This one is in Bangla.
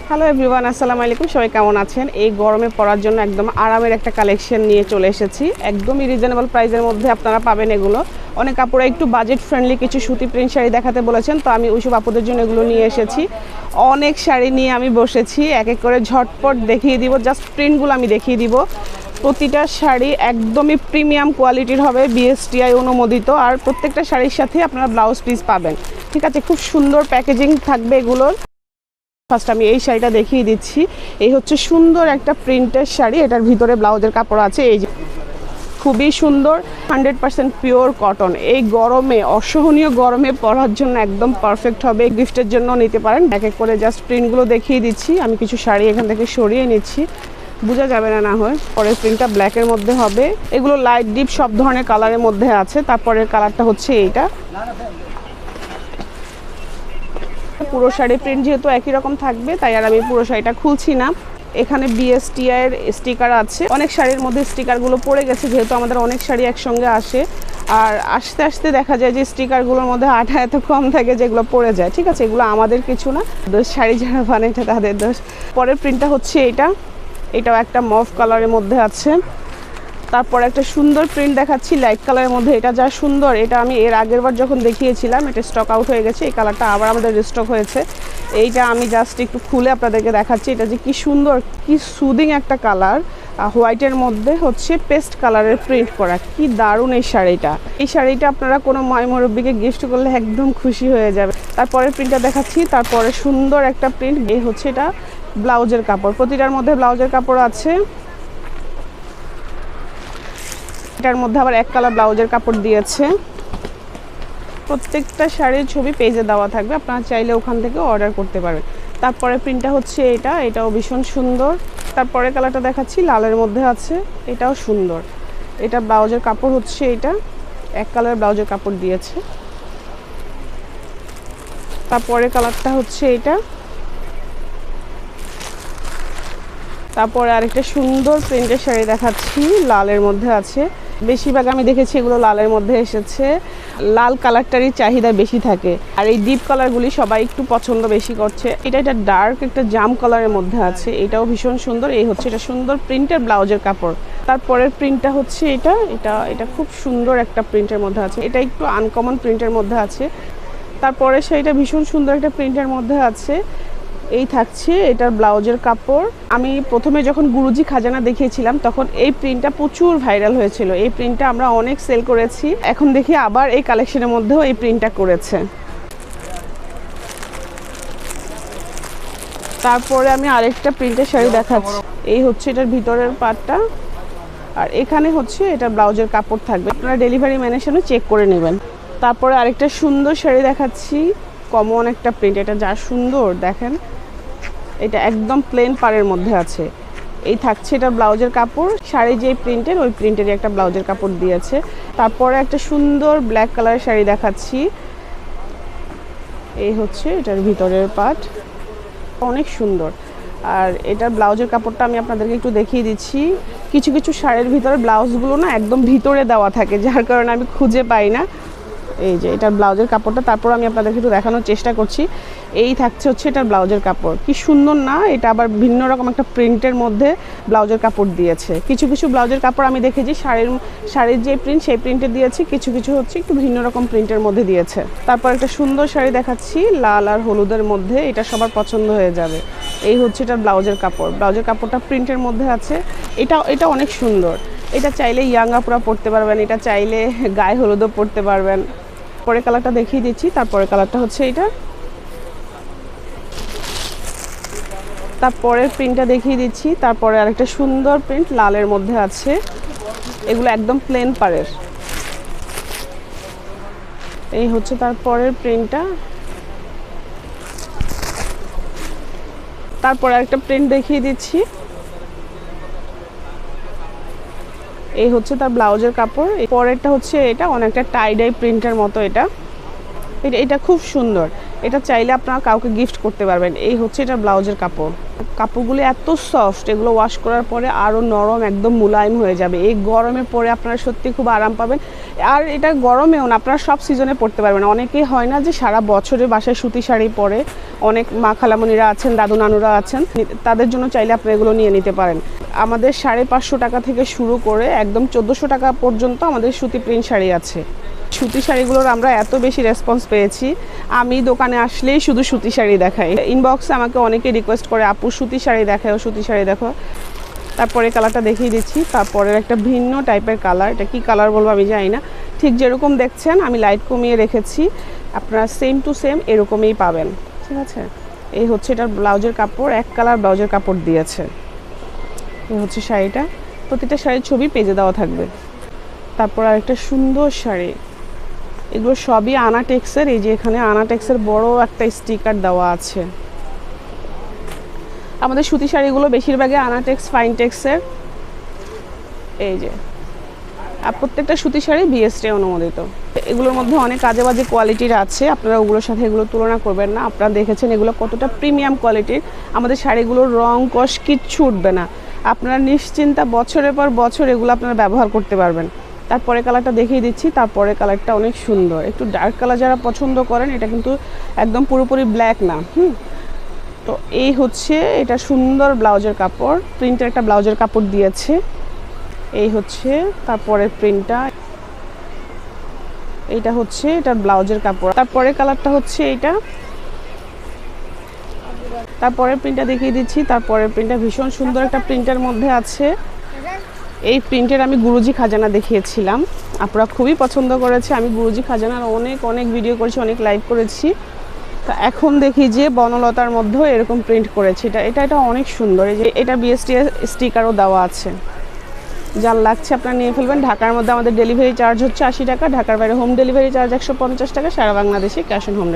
হ্যালো এভরিওয়ান, আসসালামু আলাইকুম। সবাই কেমন আছেন? এই গরমে পরার জন্য একদম আরামের একটা কালেকশন নিয়ে চলে এসেছি। একদমই রিজনেবল প্রাইসের মধ্যে আপনারা পাবেন এগুলো। অনেক আপুরা একটু বাজেট ফ্রেন্ডলি কিছু সুতি প্রিন্ট শাড়ি দেখাতে বলেছেন, তো আমি ওইসব আপুদের জন্য এগুলো নিয়ে এসেছি। অনেক শাড়ি নিয়ে আমি বসেছি, এক এক করে ঝটপট দেখিয়ে দিব। জাস্ট প্রিন্টগুলো আমি দেখিয়ে দিব। প্রতিটা শাড়ি একদমই প্রিমিয়াম কোয়ালিটির হবে, বিএসটিআই অনুমোদিত। আর প্রত্যেকটা শাড়ির সাথে আপনারা ব্লাউজ পিস পাবেন। ঠিক আছে, খুব সুন্দর প্যাকেজিং থাকবে এগুলোর। ফার্স্ট আমি এই শাড়িটা দেখিয়ে দিচ্ছি। এই হচ্ছে সুন্দর একটা প্রিন্টের শাড়ি, এটার ভিতরে ব্লাউজের কাপড় আছে। এই যে খুবই সুন্দর, 100% পিওর কটন। এই গরমে, অসহনীয় গরমে পরার জন্য একদম পারফেক্ট হবে। গিফটের জন্য নিতে পারেন। এক এক করে জাস্ট প্রিন্টগুলো দেখিয়ে দিচ্ছি। আমি কিছু শাড়ি এখান থেকে সরিয়ে নিচ্ছি, বোঝা যাবে না হয়। পরের প্রিন্টটা ব্ল্যাকের মধ্যে হবে। এগুলো লাইট ডিপ সব ধরনের কালারের মধ্যে আছে। তারপরের কালারটা হচ্ছে এইটা। পুরো শাড়ি প্রিন্ট যেহেতু একই রকম থাকবে, তাই আর আমি পুরো শাড়িটা খুলছি না। এখানে বিএসটিআই এর স্টিকার আছে। অনেক শাড়ির মধ্যে স্টিকারগুলো পড়ে গেছে, যেহেতু আমাদের অনেক শাড়ি একসঙ্গে আসে। আর আস্তে আস্তে দেখা যায় যে স্টিকারগুলোর মধ্যে আঠা এত কম থাকে যেগুলো পড়ে যায়। ঠিক আছে, এগুলো আমাদের কিছু না, দোষ শাড়ি যারা বানায় এটা তাদের দোষ। পরের প্রিন্টটা হচ্ছে এটাও একটা মভ কালারের মধ্যে আছে। তারপর একটা সুন্দর প্রিন্ট দেখাচ্ছি লাইট কালারের মধ্যে। এটা যা সুন্দর, এটা আমি এর আগের বার যখন দেখিয়েছিলাম এটা স্টক আউট হয়ে গেছে। এই কালারটা আবার আমাদের রিস্টক হয়েছে। এইটা আমি জাস্ট একটু খুলে আপনাদেরকে দেখাচ্ছি। এটা যে কি সুন্দর, কি সুদিং একটা কালার। হোয়াইটের মধ্যে হচ্ছে পেস্ট কালারের প্রিন্ট করা, কি দারুণ এই শাড়িটা। এই শাড়িটা আপনারা কোনো মাই মুরব্বিকে গিফট করলে একদম খুশি হয়ে যাবে। তারপরের প্রিন্টটা দেখাচ্ছি। তারপরে সুন্দর একটা প্রিন্ট। এই হচ্ছে এটা ব্লাউজের কাপড়, প্রতিটার মধ্যে ব্লাউজের কাপড় আছে। এটার মধ্যে আবার এক কালার ব্লাউজের কাপড় দিয়েছে। প্রত্যেকটা শাড়ির ছবি পেজে দেওয়া থাকবে, আপনারা চাইলে ওখান থেকে অর্ডার করতে পারবেন। তারপরে প্রিন্টটা হচ্ছে এটাও ভীষণ সুন্দর। তারপরে কালারটা দেখাচ্ছি, লালের মধ্যে আছে, এটাও সুন্দর। এটা ব্লাউজের কাপড় হচ্ছে এটা, এক কালার ব্লাউজের কাপড় দিয়েছে। তারপরে কালারটা হচ্ছে এটা। তারপরে আরেকটা সুন্দর প্রিন্টের শাড়ি দেখাচ্ছি, লালের মধ্যে আছে। বেশিরভাগ আমি দেখেছি এগুলো লালের মধ্যে এসেছে। লাল কালারটারই চাহিদা বেশি থাকে, আর এই ডিপ কালারগুলি সবাই একটু পছন্দ বেশি করছে। এটা ডার্ক একটা জাম কালারের মধ্যে আছে, এটাও ভীষণ সুন্দর। এই হচ্ছে এটা সুন্দর প্রিন্টের ব্লাউজের কাপড়। তারপরের প্রিন্টটা হচ্ছে এটা খুব সুন্দর একটা প্রিন্টের মধ্যে আছে। এটা একটু আনকমন প্রিন্টের মধ্যে আছে। তারপরে সেইটা ভীষণ সুন্দর একটা প্রিন্টের মধ্যে আছে। এই থাকছে এটার ব্লাউজের কাপড়। আমি প্রথমে যখন গুরুজি খাজানা দেখিয়েছিলাম তখন এই প্রিন্টটা প্রচুর ভাইরাল হয়েছিল। এই প্রিন্টটা আমরা অনেক সেল করেছি। এখন দেখি আবার এই কালেকশনের মধ্যেও এই প্রিন্টটা করেছে। তারপরে আমি আরেকটা প্রিন্টের শাড়ি দেখাচ্ছি। এই হচ্ছে এটার ভিতরের পার্টটা, আর এখানে হচ্ছে এটা ব্লাউজের কাপড় থাকবে। আপনারা ডেলিভারি ম্যানের সামনে চেক করে নেবেন। তারপরে আরেকটা সুন্দর শাড়ি দেখাচ্ছি, কমন একটা প্রিন্ট। এটা যা সুন্দর দেখেন, এটা একদম প্লেন পাড়ের মধ্যে আছে। এই থাকছে এটা ব্লাউজের কাপড়। শাড়ি যে প্রিন্টের, ওই প্রিন্টেরই একটা ব্লাউজের কাপড় দিয়েছে। তারপরে একটা সুন্দর ব্ল্যাক কালারের শাড়ি দেখাচ্ছি। এই হচ্ছে এটার ভিতরের পার্ট, অনেক সুন্দর। আর এটার ব্লাউজের কাপড়টা আমি আপনাদেরকে একটু দেখিয়ে দিচ্ছি। কিছু কিছু শাড়ির ভিতরে ব্লাউজগুলো না একদম ভিতরে দেওয়া থাকে, যার কারণে আমি খুঁজে পাই না। এই যে এটার ব্লাউজের কাপড়টা, তারপর আমি আপনাদেরকে একটু দেখানোর চেষ্টা করছি। এই থাকছে হচ্ছে এটার ব্লাউজের কাপড়, কি সুন্দর না। এটা আবার ভিন্ন রকম একটা প্রিন্টের মধ্যে ব্লাউজের কাপড় দিয়েছে। কিছু কিছু ব্লাউজের কাপড় আমি দেখেছি শাড়ির যে প্রিন্ট সেই প্রিন্টে দিয়েছে, কিছু কিছু হচ্ছে একটু ভিন্ন রকম প্রিন্টের মধ্যে দিয়েছে। তারপর একটা সুন্দর শাড়ি দেখাচ্ছি লাল আর হলুদের মধ্যে, এটা সবার পছন্দ হয়ে যাবে। এই হচ্ছে এটার ব্লাউজের কাপড়। ব্লাউজের কাপড়টা প্রিন্টের মধ্যে আছে। এটা অনেক সুন্দর। এটা চাইলে ইয়াং আপুরা পরতে পারবেন, এটা চাইলে গায়ে হলুদও পরতে পারবেন। পরে কালারটা দেখিয়ে দিচ্ছি। তারপরে কালারটা হচ্ছে এটা। তারপরে প্রিন্টটা দেখিয়ে দিচ্ছি। তারপরে আরেকটা সুন্দর প্রিন্ট লালের মধ্যে আছে। এগুলো একদম প্লেন পাড়ের। এই হচ্ছে তারপরের প্রিন্টটা। তারপরে আরেকটা প্রিন্ট দেখিয়ে দিচ্ছি। এই হচ্ছে তার ব্লাউজের কাপড়। পরেরটা হচ্ছে এটা অনেকটা টাই ডাই প্রিন্টের মতো। এটা খুব সুন্দর। এটা চাইলে আপনারা কাউকে গিফট করতে পারবেন। এই হচ্ছে এটা ব্লাউজের কাপড়। কাপড়গুলো এত সফট, এগুলো ওয়াশ করার পরে আরও নরম, একদম মোলায়েম হয়ে যাবে। এই গরমে পরে আপনারা সত্যি খুব আরাম পাবেন। আর এটা গরমেও না, আপনারা সব সিজনে পরতে পারবেন। অনেকেই হয় না যে সারা বছরে বাসায় সুতি শাড়ি পরে, অনেক মা খালামণিরা আছেন, দাদু নানুরা আছেন, তাদের জন্য চাইলে আপনারা এগুলো নিয়ে নিতে পারেন। আমাদের 550 টাকা থেকে শুরু করে একদম 1400 টাকা পর্যন্ত আমাদের সুতি প্রিন্ট শাড়ি আছে। সুতি শাড়িগুলোর আমরা এত বেশি রেসপন্স পেয়েছি, আমি দোকানে আসলেই শুধু সুতি শাড়ি দেখাই। ইনবক্সে আমাকে অনেকে রিকোয়েস্ট করে, আপু সুতি শাড়ি দেখাও, সুতি শাড়ি দেখো। তারপরে কালারটা দেখিয়ে দিচ্ছি। তারপরের একটা ভিন্ন টাইপের কালার, এটা কি কালার বলবো আমি জানি না। ঠিক যেরকম দেখছেন আমি লাইট কমিয়ে রেখেছি, আপনারা সেম টু সেম এরকমই পাবেন, ঠিক আছে। এই হচ্ছে এটার ব্লাউজের কাপড়, এক কালার ব্লাউজের কাপড় দিয়েছে। এই হচ্ছে শাড়িটা, প্রতিটা শাড়ির ছবি পেজে দেওয়া থাকবে। তারপর আরেকটা সুন্দর শাড়ি, এগুলো সবই আনাটেক্সের। এই যে এখানে আনাটেক্সের বড় একটা স্টিকার দেওয়া আছে। আমাদের সুতি শাড়িগুলো বেশিরভাগই আনাটেক্স, ফাইনটেক্সের। এই যে আর প্রত্যেকটা সুতি শাড়ি বিএসটি অনুমোদিত। এগুলোর মধ্যে অনেক কাজে বাজে কোয়ালিটির আছে, আপনারা ওগুলোর সাথে এগুলো তুলনা করবেন না। আপনারা দেখেছেন এগুলো কতটা প্রিমিয়াম কোয়ালিটির। আমাদের শাড়িগুলোর রং কষ কিচ্ছু উঠবে না, আপনারা নিশ্চিন্তা বছরের পর বছর এগুলো আপনারা ব্যবহার করতে পারবেন। তারপরে কালারটা দেখিয়ে দিচ্ছি। তারপরে কালারটা অনেক সুন্দর, একটু ডার্ক কালার যারা পছন্দ করেন, এটা কিন্তু একদম পুরোপুরি ব্ল্যাক না। তো এই হচ্ছে এটা সুন্দর ব্লাউজের কাপড়, প্রিন্টের একটা ব্লাউজের কাপড় দিয়েছে। এই হচ্ছে তারপরে প্রিন্টটা, এইটা হচ্ছে এটা ব্লাউজের কাপড়। তারপরে কালারটা হচ্ছে এইটা। তারপরে প্রিন্টটা দেখিয়ে দিচ্ছি। তারপরে প্রিন্টটা ভীষণ সুন্দর একটা প্রিন্টের মধ্যে আছে। এই প্রিন্টের আমি গুরুজি খাজানা দেখিয়েছিলাম, আপনারা খুবই পছন্দ করেছে। আমি গুরুজি খাজানার অনেক অনেক ভিডিও করেছি, অনেক লাইভ করেছি। তা এখন দেখি যে বনলতার মধ্যেও এরকম প্রিন্ট করেছে। এটা অনেক সুন্দর। এই যে এটা বিএসটি স্টিকারও দেওয়া আছে। যার লাগছে আপনারা নিয়ে ফেলবেন। ঢাকার মধ্যে আমাদের ডেলিভারি চার্জ হচ্ছে 80 টাকা, ঢাকার বাইরে হোম ডেলিভারি চার্জ 150 টাকা, সারা বাংলাদেশে ক্যাশ অন হোম।